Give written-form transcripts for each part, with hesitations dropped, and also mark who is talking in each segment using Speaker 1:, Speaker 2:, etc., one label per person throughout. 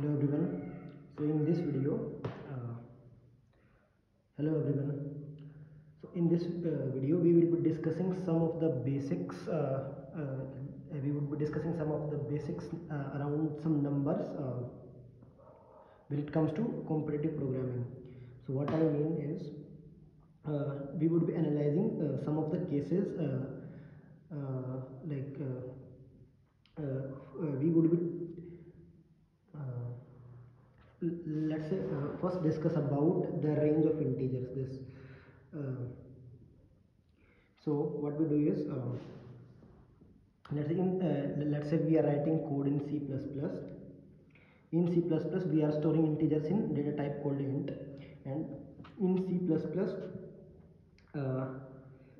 Speaker 1: Hello everyone. So in this video, uh, hello everyone. So in this video, we will be discussing some of the basics. We would be discussing some of the basics around some numbers when it comes to competitive programming. So what I mean is, we would be analyzing some of the cases like we would be let's say first discuss about the range of integers. This so what we do is, let's say we are writing code in C++. In C++ we are storing integers in data type called int, and in C++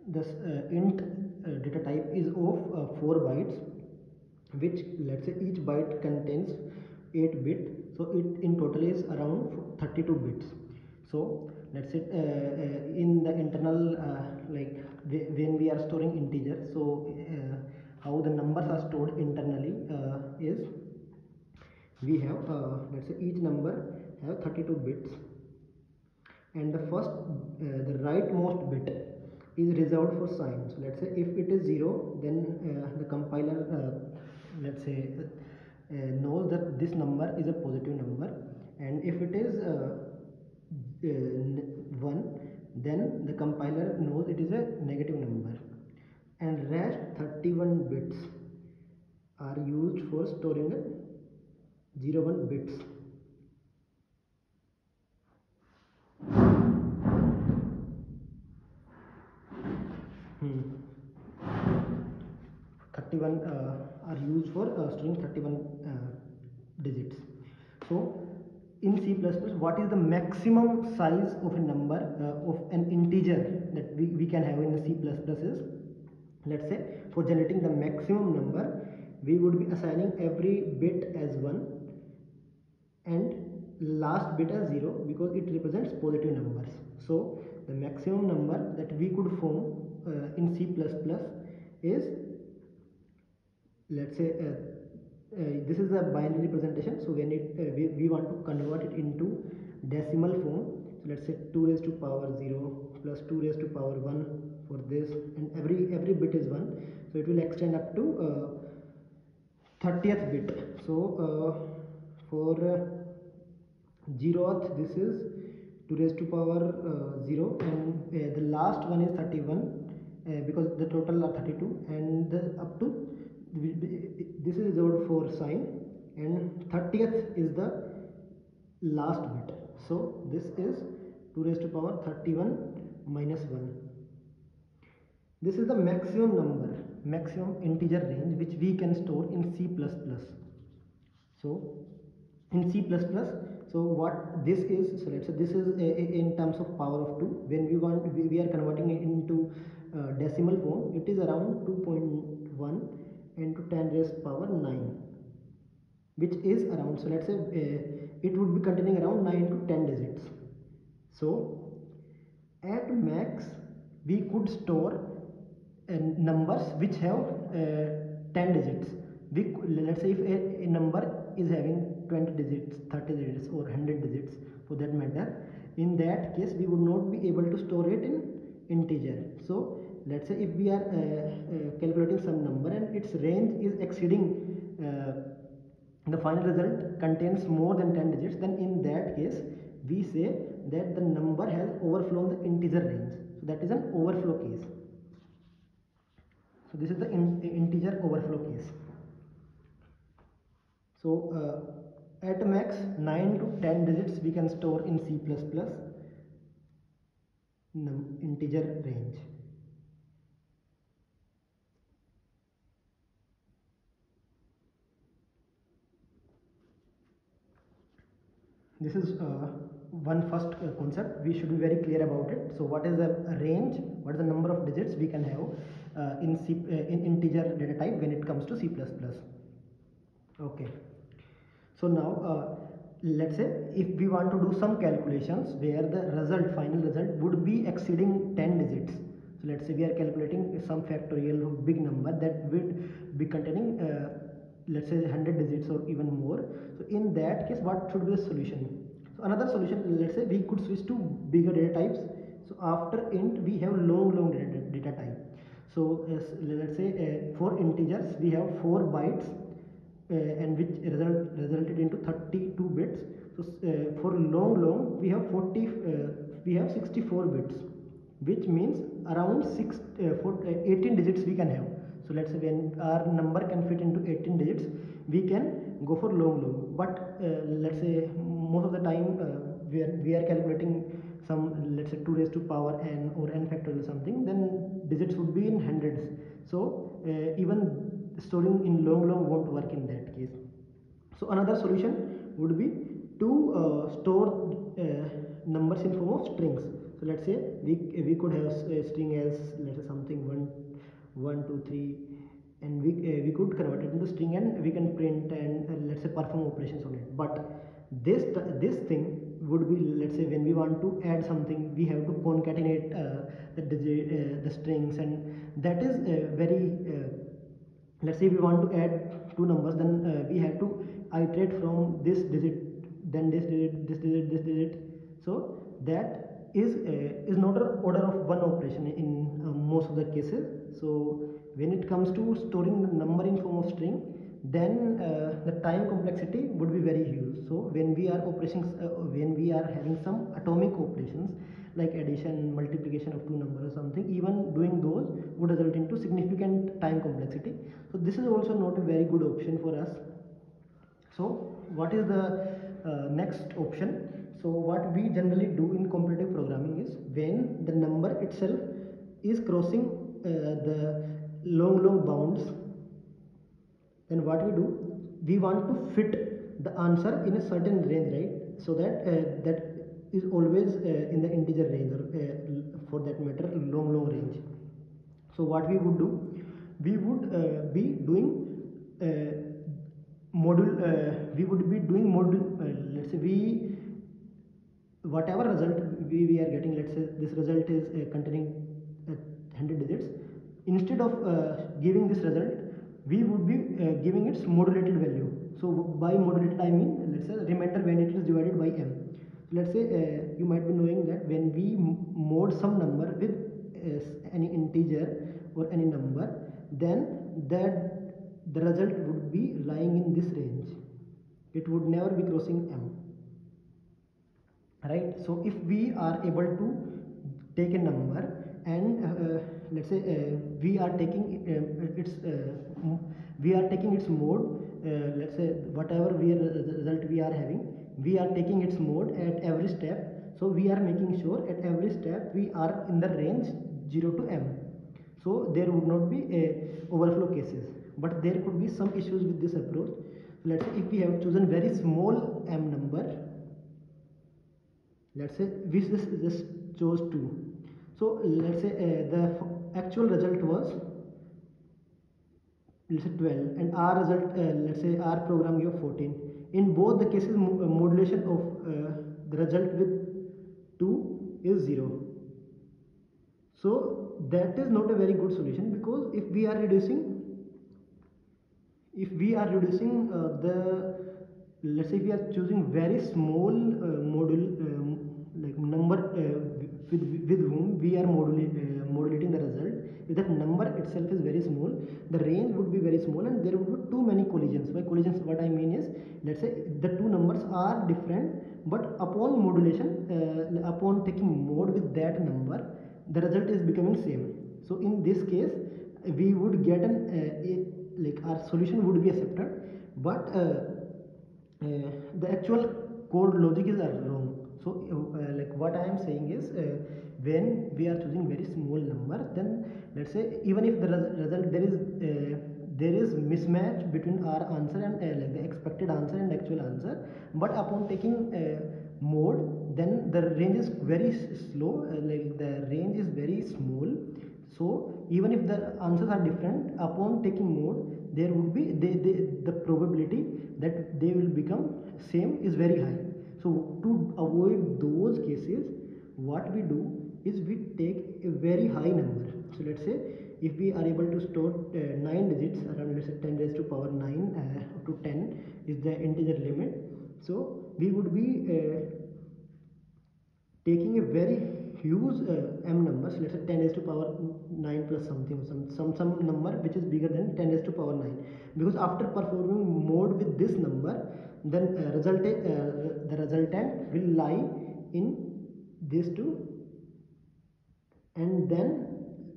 Speaker 1: this int data type is of 4 bytes, which let's say each byte contains 8 bit, so it in total is around 32 bits. So let's say in the internal like when we are storing integers, so how the numbers are stored internally is, we have let's say each number have 32 bits, and the first the rightmost bit is reserved for sign. So let's say if it is 0, then the compiler let's say knows that this number is a positive number, and if it is 1, then the compiler knows it is a negative number, and rest 31 bits are used for storing the 01 bits. Hmm. 31 are used for storing 31 digits. So in C++, what is the maximum size of a number of an integer that we can have in C++ is, let's say for generating the maximum number, we would be assigning every bit as 1 and last bit as 0, because it represents positive numbers. So the maximum number that we could form in C++ is, let's say this is a binary representation. So when we want to convert it into decimal form, so let's say 2 raised to power 0 plus 2 raised to power 1 for this, and every bit is 1, so it will extend up to 30th bit. So for 0th, this is 2 raised to power 0, and the last one is 31 because the total are 32, and the up to this is reserved for sign, and 30th is the last bit. So this is 2 raised to power 31 minus 1. This is the maximum number, maximum integer range which we can store in C++. So in C++, so what this is, so let's say this is in terms of power of 2. When we are converting it into decimal form, it is around 2.1 into 10 raised power 9, which is around, so let's say it would be containing around 9 to 10 digits. So at max we could store numbers which have 10 digits. Let's say if a number is having 20 digits, 30 digits, or 100 digits for that matter, in that case we would not be able to store it in integer. So let's say if we are calculating some number and its range is exceeding the final result contains more than 10 digits, then in that case we say that the number has overflown the integer range. So that is an overflow case. So this is the integer overflow case. So at max 9 to 10 digits we can store in C++ integer range. This is one first concept. We should be very clear about it. So what is the range, what is the number of digits we can have in integer data type when it comes to C++. Okay, so now let's say if we want to do some calculations where the final result would be exceeding 10 digits. So let's say we are calculating some factorial big number that would be containing let's say 100 digits or even more. So in that case, what should be the solution? So another solution, let's say we could switch to bigger data types. So after int we have long data type. So let's say for integers we have 4 bytes and which resulted into 32 bits. So for long we have 64 bits, which means around 18 digits we can have. So let's say when our number can fit into 18 digits, we can go for long. But let's say most of the time we are calculating some, let's say 2 raised to power n or n factorial something, then digits would be in hundreds. So even storing in long won't work in that case. So another solution would be to store numbers in form of strings. So let's say we could have a string as, let's say something 1 2 3, and we could convert it into string and we can print and let's say perform operations on it. But this thing would be, let's say when we want to add something, we have to concatenate the strings, and that is very let's say we want to add two numbers, then we have to iterate from this digit, then this digit. So that is not an order of one operation in most of the cases. So when it comes to storing the number in form of string, then the time complexity would be very huge. So when we are when we are having some atomic operations like addition, multiplication of two numbers or something, even doing those would result into significant time complexity. So this is also not a very good option for us. So what is the next option? So what we generally do in competitive programming is, when the number itself is crossing the long bounds, then what we do, we want to fit the answer in a certain range, right? So that that is always in the integer range, or for that matter long range. So what we would do, we would be doing module, let's say whatever result we are getting, let's say this result is containing 100 digits. Instead of giving this result, we would be giving its modulated value. So by modulated I mean, let's say remainder when it is divided by m. So let's say you might be knowing that when we mod some number with any integer or any number, then the result would be lying in this range. It would never be crossing m, right? So if we are able to take a number and let's say we are taking its mode, let's say whatever result we are having, we are taking its mode at every step. So we are making sure at every step we are in the range 0 to m. So there would not be a overflow cases, but there could be some issues with this approach. Let's say if we have chosen very small m number, let's say we just chose 2. So let's say the actual result was, let's say 12, and our result, let's say our program gave 14. In both the cases, modulation of the result with 2 is 0. So that is not a very good solution, because if we are reducing the, let's say if we are choosing very small module, like number with whom we are modulating the result, if that number itself is very small, the range would be very small and there would be too many collisions. By collisions, what I mean is, let's say the two numbers are different, but upon modulation, upon taking mode with that number, the result is becoming same. So in this case, we would get like our solution would be accepted, but the actual code logic is wrong. So like what I am saying is, when we are choosing very small number, then let's say even if the result there is mismatch between our answer and like the expected answer and actual answer, but upon taking mode, then the range is very slow, like the range is very small. So even if the answers are different, upon taking mode, there would be the probability that they will become same is very high. So to avoid those cases, what we do is we take a very high number. So let's say if we are able to store 9 digits around, let's say 10 raised to power 9 to 10 is the integer limit. So we would be taking a very huge m numbers, let's say 10 raised to power 9 plus something, some number which is bigger than 10 raised to power 9, because after performing mode with this number, then the resultant will lie in these two, and then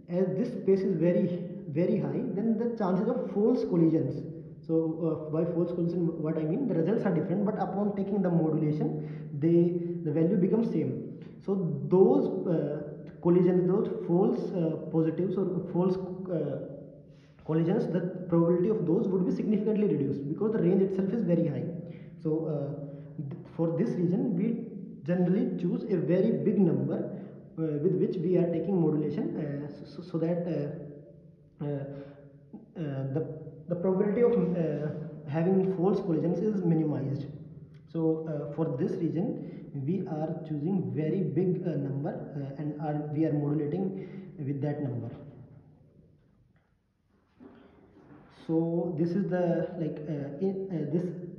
Speaker 1: as this space is very high, then the chances of false collisions. So by false collision, what I mean, the results are different, but upon taking the modulation, the value becomes same. So those collisions, those false positives or false collisions, the probability of those would be significantly reduced because the range itself is very high. So for this reason, we generally choose a very big number with which we are taking modulation, so that the probability of having false collisions is minimized. So for this reason, we are choosing very big number, and we are modulating with that number. So this is the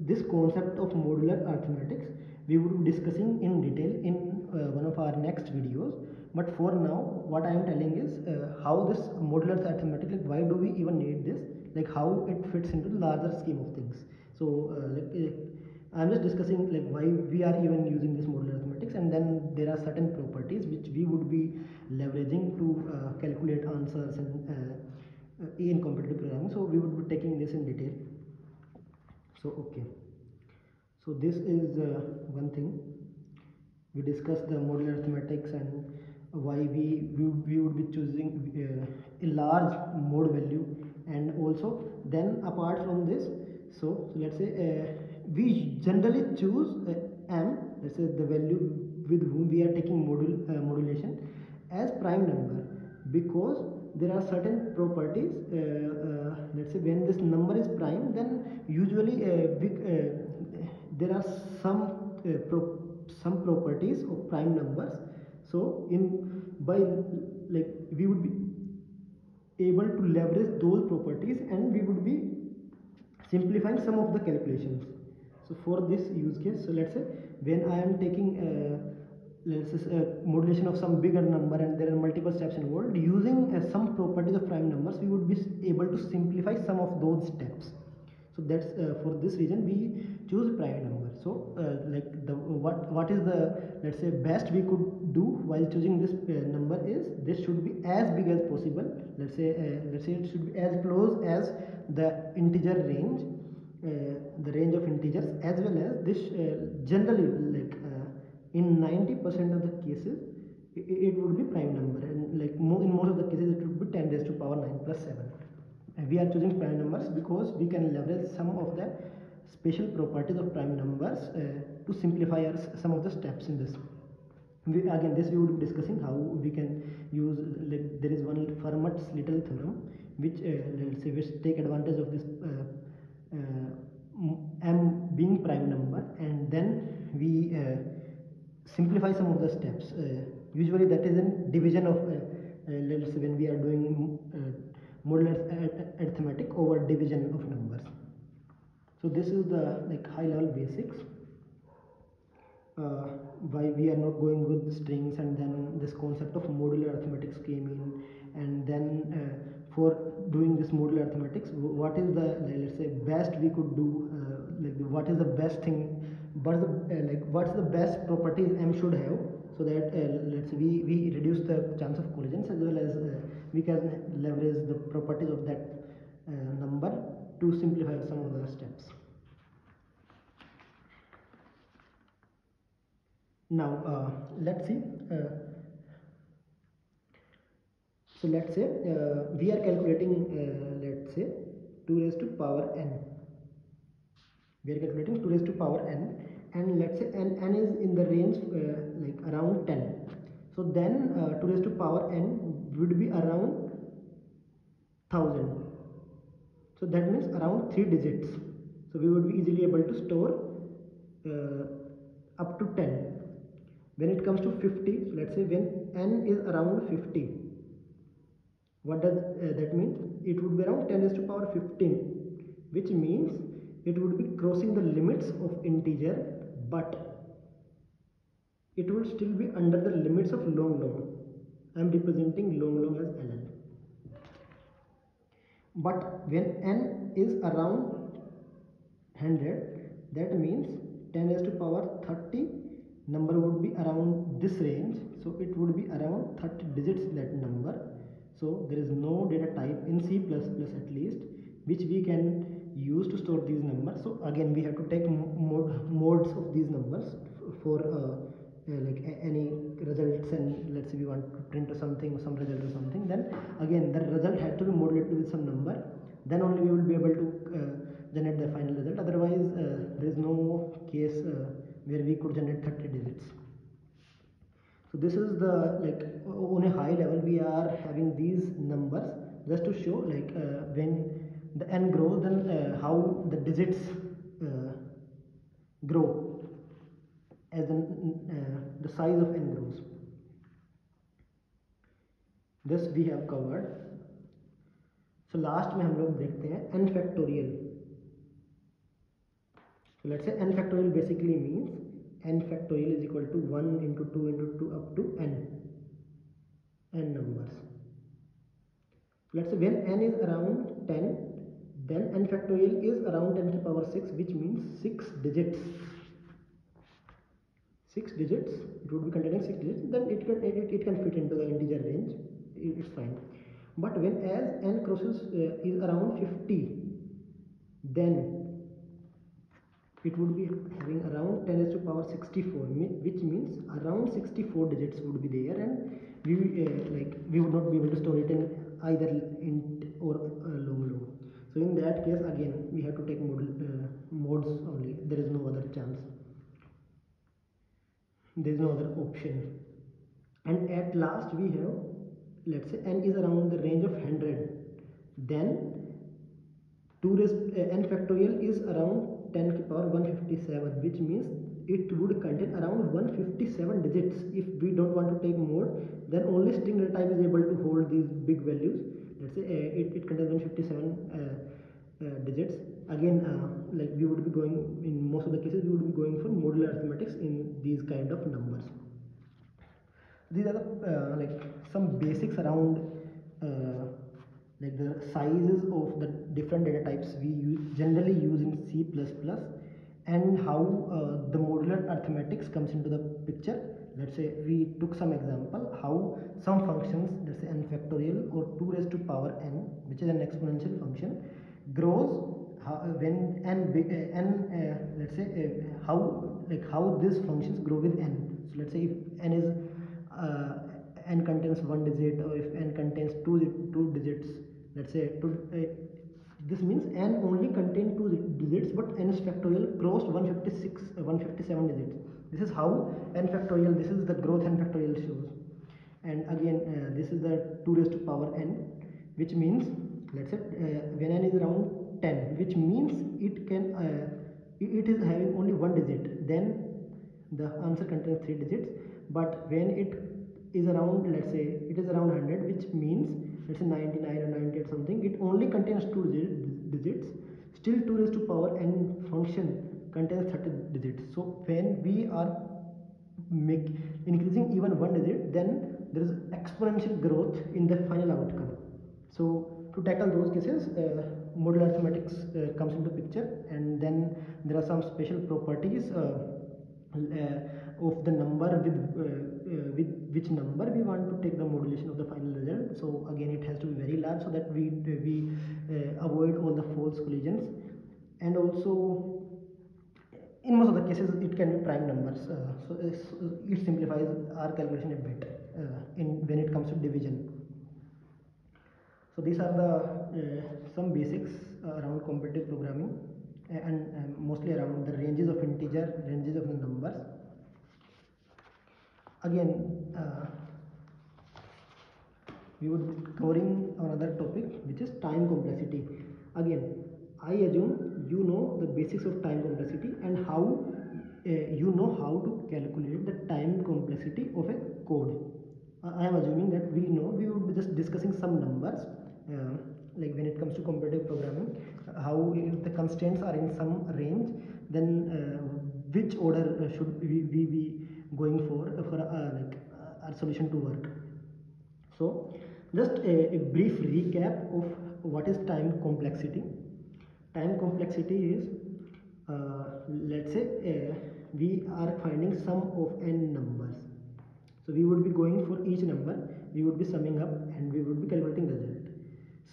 Speaker 1: this concept of modular arithmetics we would be discussing in detail in one of our next videos. But for now, what I am telling is how this modular arithmetic, like why do we even need this, like how it fits into the larger scheme of things. So I am just discussing like why we are even using this modular arithmetics, and then there are certain properties which we would be leveraging to calculate answers in competitive programming. So we would be taking this in detail. So okay, so this is one thing. We discussed the modular arithmetics and why we would be choosing a large mode value, and also then apart from this, so let's say we generally choose m, let's say the value with whom we are taking modulation, as prime number, because there are certain properties. Let's say when this number is prime, then usually there are some properties of prime numbers. So in by like we would be able to leverage those properties, and we would be simplifying some of the calculations. So for this use case, so let's say when I am taking let's say modulation of some bigger number and there are multiple steps involved, using some properties of prime numbers, we would be able to simplify some of those steps. So that's for this reason we choose prime number. So like the what is the, let's say, best we could do while choosing this number is this should be as big as possible. Let's say it should be as close as the integer range, the range of integers, as well as this generally like in 90% of the cases it would be prime number, and like in most of the cases it would be 10 raised to power 9 plus 7. And we are choosing prime numbers because we can leverage some of the special properties of prime numbers to simplify some of the steps in this. Again, this we would be discussing how we can use, like there is one Fermat's little theorem which let's say which take advantage of this m being prime number, and then we simplify some of the steps. Usually that is in division of let's say when we are doing modular arithmetic over division of numbers. So this is the like high level basics. Why we are not going with strings, and then this concept of modular arithmetics came in, and then for doing this modular arithmetics, what is the let's say best we could do, like what is the best thing, what's the best properties m should have, so that let's say we reduce the chance of collisions, as well as we can leverage the properties of that number to simplify some of the steps. Now let's see. So let's say we are calculating let's say 2 raised to power n. We are calculating 2 raised to power n, and let's say n is in the range like around 10. So then 2 raised to power n would be around 1000. So that means around 3 digits. So we would be easily able to store up to 10. When it comes to 50, so let's say when n is around 50, What does that mean? It would be around 10 raised to power 15, which means it would be crossing the limits of integer, but it would still be under the limits of long long. I am representing long long as ln. But when n is around 100, that means 10 raised to power 30 number would be around this range, so it would be around 30 digits, that number. So there is no data type in C++ at least which we can use to store these numbers. So again we have to take modes of these numbers for like any results, and let's say we want to print something, some result or something, then again the result had to be modulated with some number, then only we will be able to generate the final result. Otherwise there is no case where we could generate 30 digits. So this is the, like, on a high level we are having these numbers just to show like when the n grows, then how the digits grow as the size of n grows. This we have covered. So last में हम लोग देखते हैं n factorial. So let's say n factorial basically means n factorial is equal to 1 into 2 into 2 up to n numbers. Let's say when n is around 10, then n factorial is around 10 to the power 6, which means 6 digits. 6 digits, it would be containing 6 digits, then it can fit into the integer range, it's fine. But when as n crosses is around 50, then it would be having around 10 raised to power 64, which means around 64 digits would be there, and we would not be able to store it in either int or long long. So in that case again we have to take modes only. There is no other chance, there is no other option. And at last we have, let's say n is around the range of 100, then 2 raised n factorial is around 10 to the power 157, which means it would contain around 157 digits. If we don't want to take mode, then only string data type is able to hold these big values. Let's say it contains 157 digits. Again like we would be going, in most of the cases we would be going for modular arithmetics in these kind of numbers. These are the like some basics around like the sizes of the different data types we generally use in C++, and how the modular arithmetics comes into the picture. Let's say we took some example how some functions, let's say n factorial or 2 raised to power n, which is an exponential function, grows when let's say how these functions grow with n. So let's say if n is n contains 1 digit, or if n contains two digits, let's say this means n only contains 2 digits, but n factorial crossed 157 digits. This is how n factorial, this is the growth n factorial shows. And again this is the 2 raised to power n, which means let's say when n is around 10, which means it can it is having only 1 digit, then the answer contains 3 digits. But when it is around, let's say it is around 100, which means let's say 99 or 98 something, it only contains 2 digits. Still 2 raised to power n function contains 30 digits. So when we are increasing even 1 digit, then there is exponential growth in the final outcome. So to tackle those cases, modular arithmetics comes into picture, and then there are some special properties of the number with which number we want to take the modulation of the final result. So again it has to be very large so that we avoid all the false collisions. And also in most of the cases it can be prime numbers, so it simplifies our calculation a bit when it comes to division. So these are the some basics around competitive programming, and mostly around the ranges of integer, ranges of the numbers. Again we would be covering another topic, which is time complexity. Again I assume you know the basics of time complexity and how you know how to calculate the time complexity of a code. I am assuming that we know, we would be just discussing some numbers, like when it comes to competitive programming, how if the constraints are in some range, then which order should we be going for our solution to work. So just a brief recap of what is time complexity. Time complexity is, let's say we are finding sum of n numbers. So we would be going for each number, we would be summing up and we would be calculating result.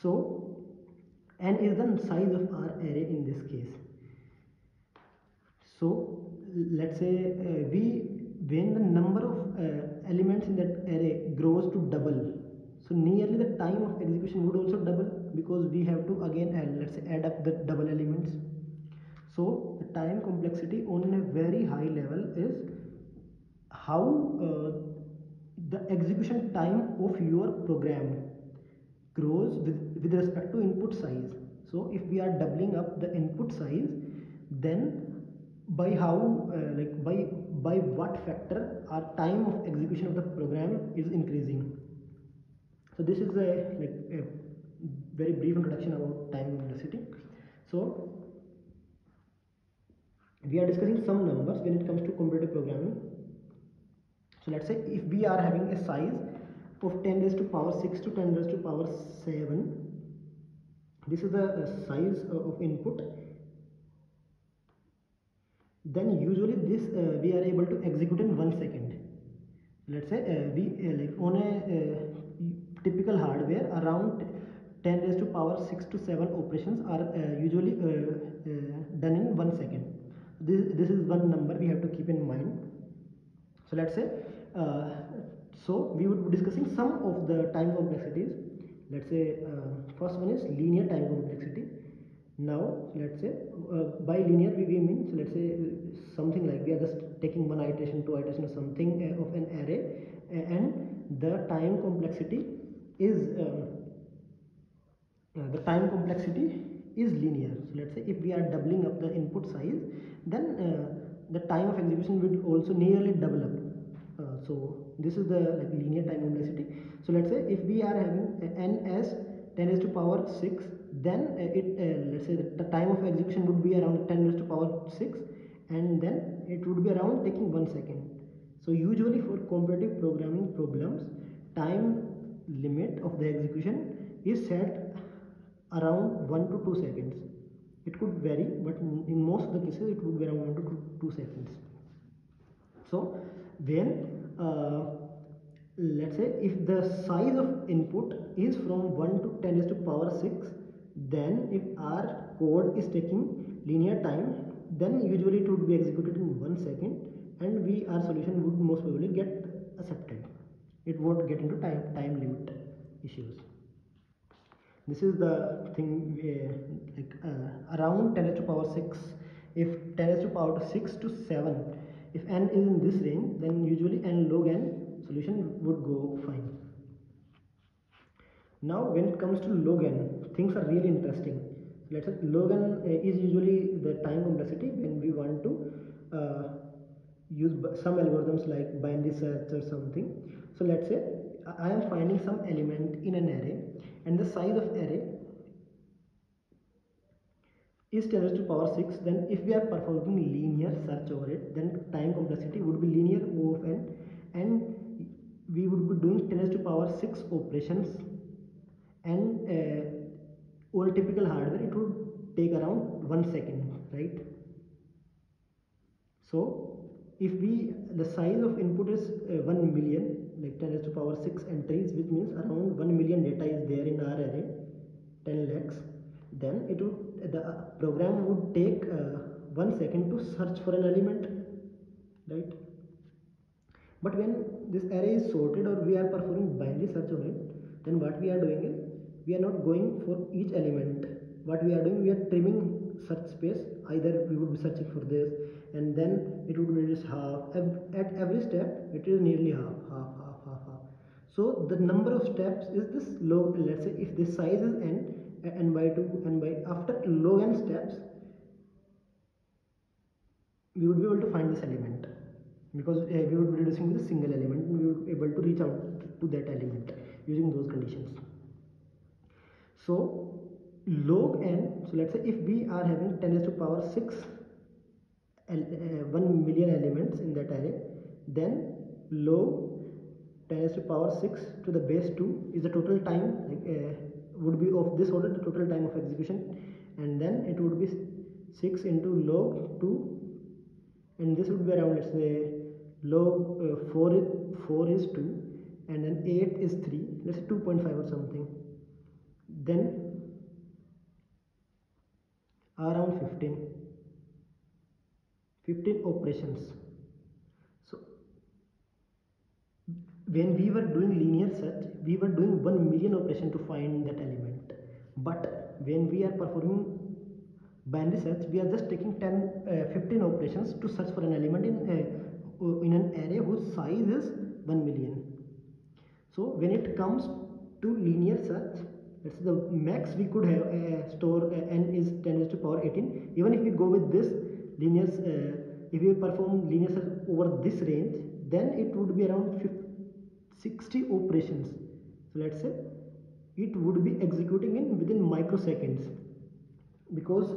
Speaker 1: So n is the size of our array in this case. So let's say when the number of elements in that array grows to double, so nearly the time of execution would also double, because we have to again let's say add up the double elements. So the time complexity on a very high level is how the execution time of your program grows with respect to input size. So if we are doubling up the input size, then by how by what factor our time of execution of the program is increasing. So this is a very brief introduction about time complexity. So we are discussing some numbers when it comes to competitive programming. So let's say if we are having a size of 10 raised to power 6 to 10 raised to power 7, this is the size of input, then usually this we are able to execute in 1 second. Let's say we like on a typical hardware, around 10 raised to power 6 to 7 operations are usually done in 1 second. This is one number we have to keep in mind. So let's say so we would be discussing some of the time complexities. Let's say first one is linear time complexity. Now let's say by linear we mean, so let's say something like we are just taking one iteration, two iteration or something of an array, and the time complexity is linear. So let's say if we are doubling up the input size, then the time of execution will also nearly double up. So this is the linear time complexity. So let's say if we are having n as 10 raised to power 6, then let's say the time of execution would be around 10 raised to power 6, and then it would be around taking 1 second. So usually for competitive programming problems, time limit of the execution is set around 1 to 2 seconds. It could vary, but in most of the cases it would be around 1 to 2 seconds. So when let's say if the size of input is from 1 to 10 raised to power 6, then if our code is taking linear time, then usually it would be executed in 1 second, and our solution would most probably get accepted. It won't get into time limit issues. This is the thing, around 10 raised to power 6, if 10 raised to power 6 to 7, if n is in this range, then usually n log n solution would go fine. Now when it comes to log n, things are really interesting. Let's say log n is usually the time complexity when we want to use some algorithms like binary search or something. So let's say I am finding some element in an array, and the size of array is 10 raised to power 6. Then if we are performing linear search over it, then time complexity would be linear O of n, and we would be doing 10 raised to power 6 operations, and on a typical hardware it would take around 1 second, right? So if the size of input is 1 million, like 10 raised to power 6 entries, which means around 1 million data is there in our array, 10 lakhs, then the program would take 1 second to search for an element, right? But when this array is sorted or we are performing binary search on it, then what we are doing is we are not going for each element. What we are doing, we are trimming search space. Either we would be searching for this, and then it would be just half. At every step it is nearly half. So the number of steps is this log. Let's say if this size is n by 2, and by after log n steps we would be able to find this element. because we would be reducing with a single element and we would be able to reach out to that element using those conditions. So log n, so let's say if we are having 10 raised to power 6 1 million elements in that array, then log 10 raised to power 6 to the base 2 is the total time, would be of this order, the total time of execution, and then it would be 6 into log 2, and this would be around, let's say log 4 is 2, and then 8 is 3, let's say 2.5 or something, then around 15 operations. So when we were doing linear search, we were doing 1 million operation to find that element, but when we are performing binary search, we are just taking 15 operations to search for an element in an array whose size is 1 million. So when it comes to linear search, let's say the max we could have store n is 10 raised to power 18. Even if we go with this linear, if we perform linear search over this range, then it would be around 60 operations. So let's say it would be executing in within microseconds, because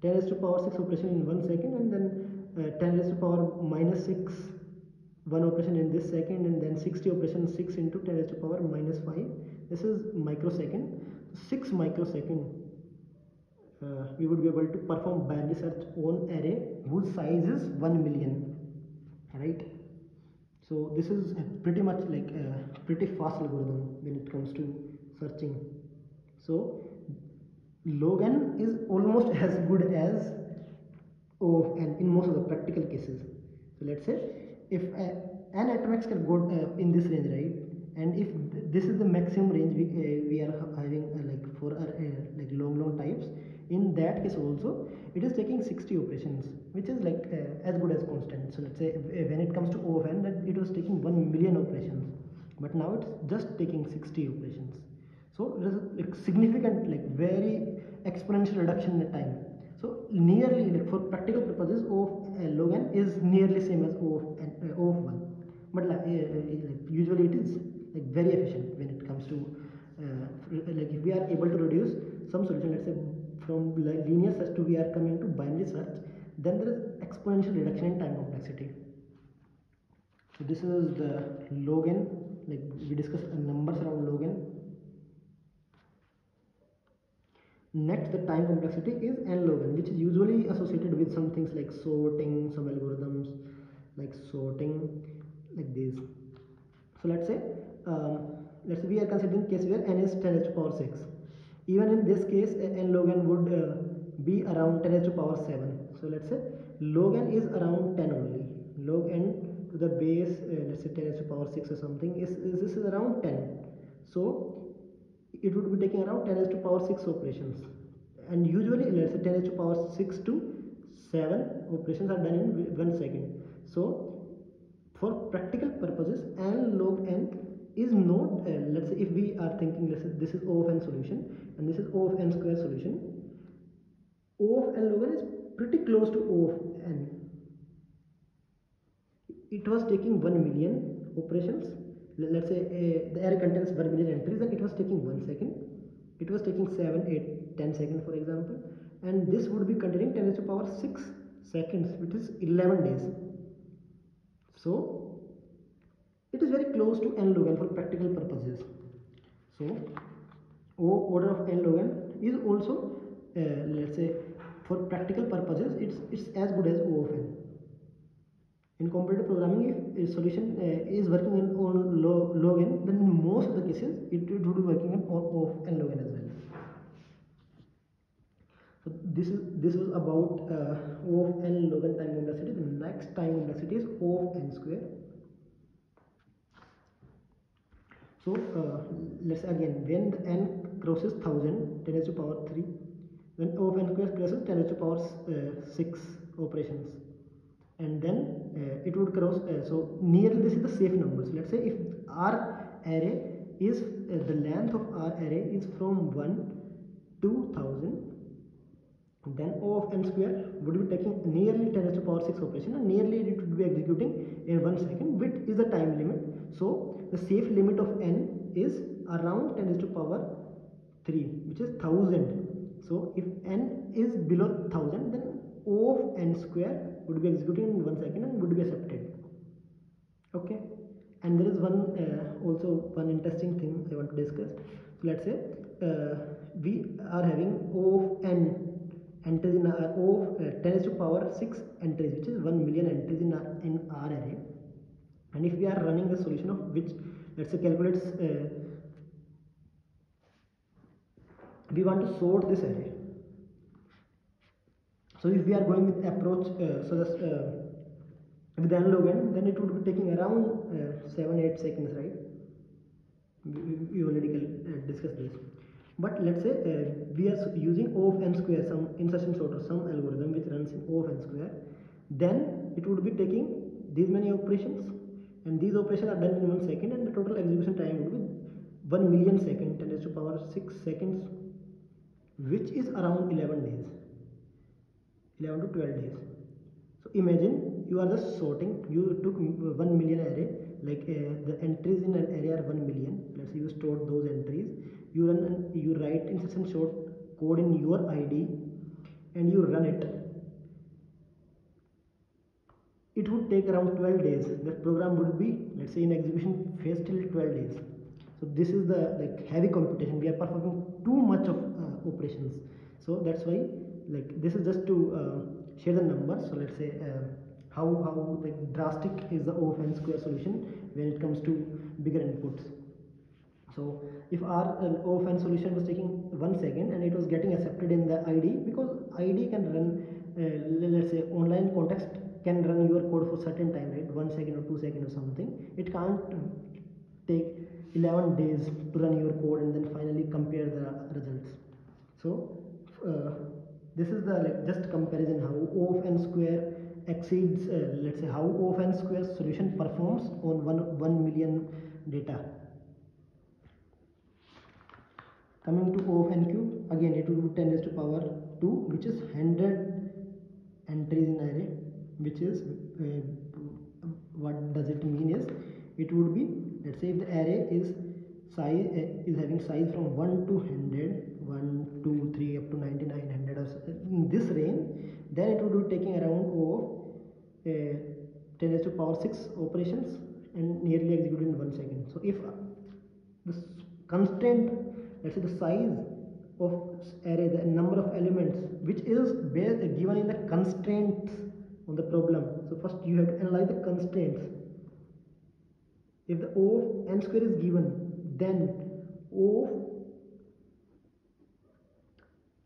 Speaker 1: 10 raised to power 6 operation in 1 second, and then 10 raised to power minus 6 1 operation in this second, and then 60 operations 6 into 10 raised to power minus 5, this is microsecond. 6 microsecond we would be able to perform binary search on array whose size is 1 million, right? So this is pretty much like a pretty fast algorithm when it comes to searching. So log n is almost as good as O of n in most of the practical cases. So let's say if n atomics can go in this range, right? And if this is the maximum range we are having like for our like long types, in that case also it is taking 60 operations, which is like as good as constant. So let's say when it comes to O of n, that it was taking 1 million operations, but now it's just taking 60 operations. So it is like significant, like very exponential reduction in the time. So nearly, like for practical purposes, O of log n is nearly same as O of 1, but like usually it is like very efficient when it comes to like if we are able to reduce some solution, let's say from linear search to we are coming to binary search, then there is exponential reduction in time complexity. So this is the log n, like we discussed numbers around log n. Next, the time complexity is n log n, which is usually associated with some things like sorting, some algorithms like sorting, like this. So let's say we are considering case where n is 10 raised to power 6. Even in this case, n log n would be around 10 raised to power 7. So let's say log n is around 10 only. Log n to the base, let's say 10 raised to power 6 or something, this is around 10. So it would be taking around 10 raised to power 6 operations, and usually let's say 10 raised to power 6 to 7 operations are done in 1 second. So for practical purposes, n log n is not let's say if we are thinking, let's say this is O of n solution and this is O of n square solution, O of n log n is pretty close to O of n. It was taking 1 million operations. Let's say the array contains 1 million entries and it was taking 1 second. It was taking 7, 8, 10 seconds for example, and this would be containing 10 raised to power 6 seconds, which is 11 days. So it is very close to n log n for practical purposes. So O order of n log n is also let's say for practical purposes it's as good as O of n. In competitive programming, if a solution is working on log n, then in most of the cases it would be working on O of n log n as well. So this was about O of n log n time complexity. The next time complexity is O of n square. So let's again, when the n crosses 1000, 10 raised to power 3, then O of n square crosses 10 raised to power 6 operations, and then it would cross. So nearly this is the safe number. So let's say if our array is the length of our array is from 1 to 1000, then O of n square would be taking nearly 10 raised to power 6 operation, and nearly it would be executing in 1 second, which is the time limit. So the safe limit of n is around 10 raised to power 3, which is 1000. So if n is below 1000, then O of n square would be executing in 1 second and would be accepted. Okay, and there is one also one interesting thing I want to discuss. So let's say we are having O of n entries in our O of 10 raised to power 6 entries, which is 1 million entries in our array. And if we are running the solution of which, let's say, calculates we want to sort this array. So if we are going with approach with n log n, then it would be taking around 7-8 seconds, right? We already discussed this. But let's say we are using O of n square, some insertion sorter, some algorithm which runs in O of n square, then it would be taking these many operations, and these operations are done in 1 second, and the total execution time would be 1 million second, 10 raised to power 6 seconds, which is around 11 days, 11 to 12 days. So imagine you are just sorting, you took 1 million array, like the entries in an array are 1 million. Let's say you stored those entries, you write instruction sort code in your ID, and you run it. It would take around 12 days. The program would be, let's say, in execution phase till 12 days. So this is the heavy computation. We are performing too much of operations. So that's why, like, this is just to share the numbers. So let's say how drastic is the O of n square solution when it comes to bigger inputs. So if our O of n solution was taking 1 second and it was getting accepted in the ID, because ID can run, let's say, online context can run your code for certain time, right? 1 second or 2 seconds or something. It can't take 11 days to run your code and then finally compare the results. So this is the just comparison how O of n square exceeds, let's say, how O of n square solution performs on 1 million data. Coming to O of n cube, again it will be 10 raised to power 2, which is 100 entries in array, which is what does it mean is, it would be, let's say, if the array is size is having size from 1 to 100, 1 2 3 up to 99, 100, or in this range, then it would be taking around O of 10 raised to power 6 operations and nearly executed in 1 second. So if the constraint, let's say, the size of array, the number of elements which is given in the constraints on the problem. So first you have to analyze the constraints. If the O of n square is given, then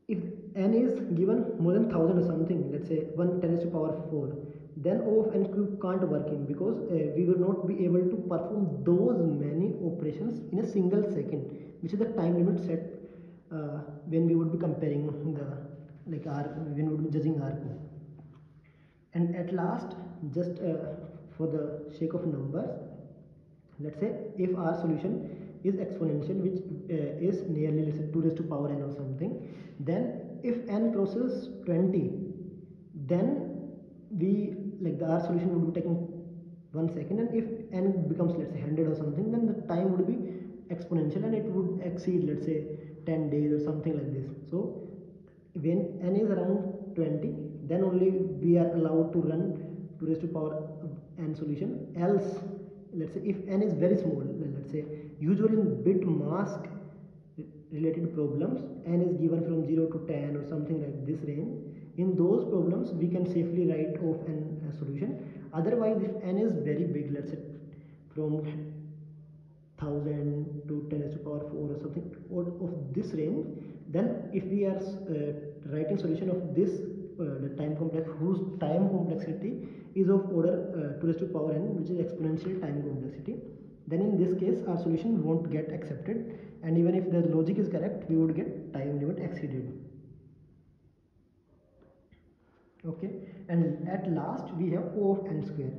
Speaker 1: if n is given more than 1000 or something, let's say 1 10 raised to power 4, then O of n cube can't work in, because we will not be able to perform those many operations in a single second, which is the time limit set when we would be comparing the when we would be judging our code. And at last, just for the sake of numbers, let's say if our solution is exponential, which is nearly, let's say, 2 raised to power n or something, then if n crosses 20, then our solution would be taking 1 second, and if n becomes, let's say, 100 or something, then the time would be exponential and it would exceed, let's say, 10 days or something like this. So when n is around 20, then only we are allowed to run 2 raised to power n solution. Else, let's say, if n is very small, let's say, usually in bit mask related problems, n is given from 0 to 10 or something like this range. In those problems, we can safely write O of n solution. Otherwise, if n is very big, let's say from 1000 to 10 raised to power 4 or something of this range, then if we are writing solution of this the time complex whose time complexity is of order 2 raised to power n, which is exponential time complexity, then in this case our solution won't get accepted, and even if the logic is correct, we would get time limit exceeded. Okay, and at last we have O of n square.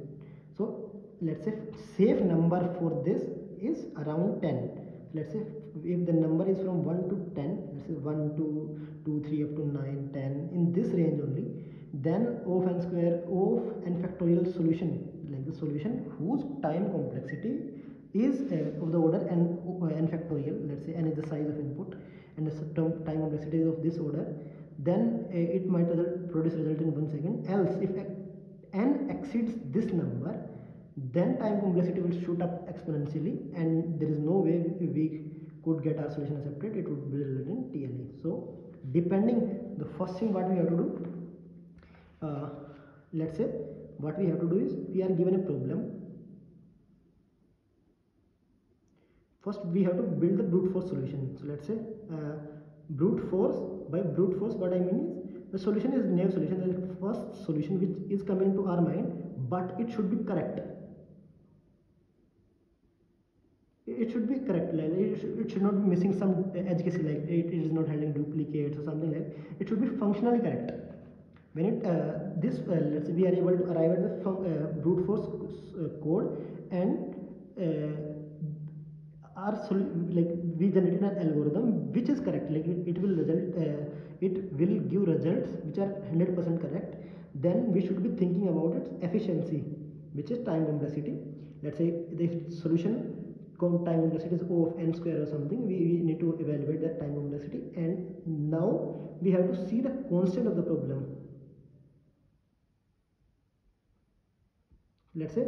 Speaker 1: So let's say safe number for this is around 10. Let's say if the number is from 1 to 10, let's say 1 to 2 3 up to 9 10, in this range only, then O of n square, O of n factorial solution, like the solution whose time complexity is of the order n factorial, let's say n is the size of input and the time complexity is of this order, then it might produce result in 1 second. Else if n exceeds this number, then time complexity will shoot up exponentially and there is no way we could get our solution accepted. It would be result in TLE. So depending, the first thing what we have to do, let's say what we have to do is, we are given a problem. First we have to build the brute force solution. So let's say brute force, by brute force what I mean is, the solution is naive solution, the first solution which is coming to our mind, but it should be correct. It should be correct, like it should not be missing some edge case, like it is not having duplicates or something, like it should be functionally correct. When it let's say we are able to arrive at the brute force code, and like we generated an algorithm which is correct, like it will give results which are 100% correct. Then we should be thinking about its efficiency, which is time complexity. Let's say the solution time complexity is O of n square or something, we need to evaluate that time complexity, and now we have to see the constant of the problem. Let's say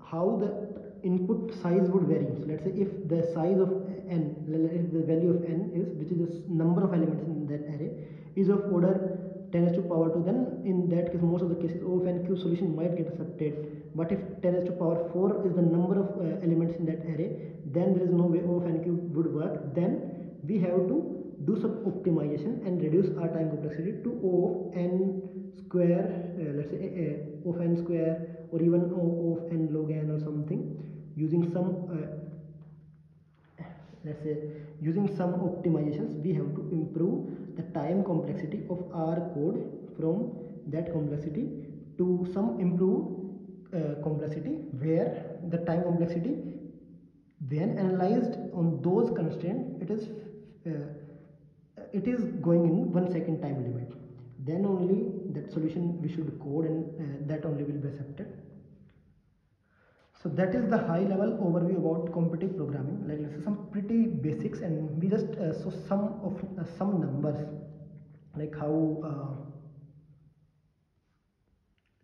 Speaker 1: how the input size would vary. So let's say if the size of n, if the value of n is, which is the number of elements in that array, is of order 10 raised to power 2, then in that case most of the cases O of n cube solution might get accepted. But if 10 raised to power 4 is the number of elements in that array, then there is no way O of n cube would work. Then we have to do some optimization and reduce our time complexity to O of n square, let's say O of n square, or even O of n log n or something, using some let's say using some optimizations. We have to improve the time complexity of our code from that complexity to some improved complexity, where the time complexity, when analyzed on those constraints, it is going in 1 second time limit. Then only that solution we should code, and that only will be accepted. So that is the high level overview about competitive programming. Like this is some pretty basics, and we just saw some numbers, like how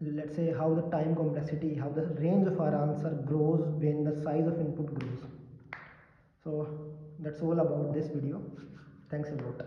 Speaker 1: let's say how the time complexity, how the range of our answer grows when the size of input grows. So that's all about this video. Thanks a lot.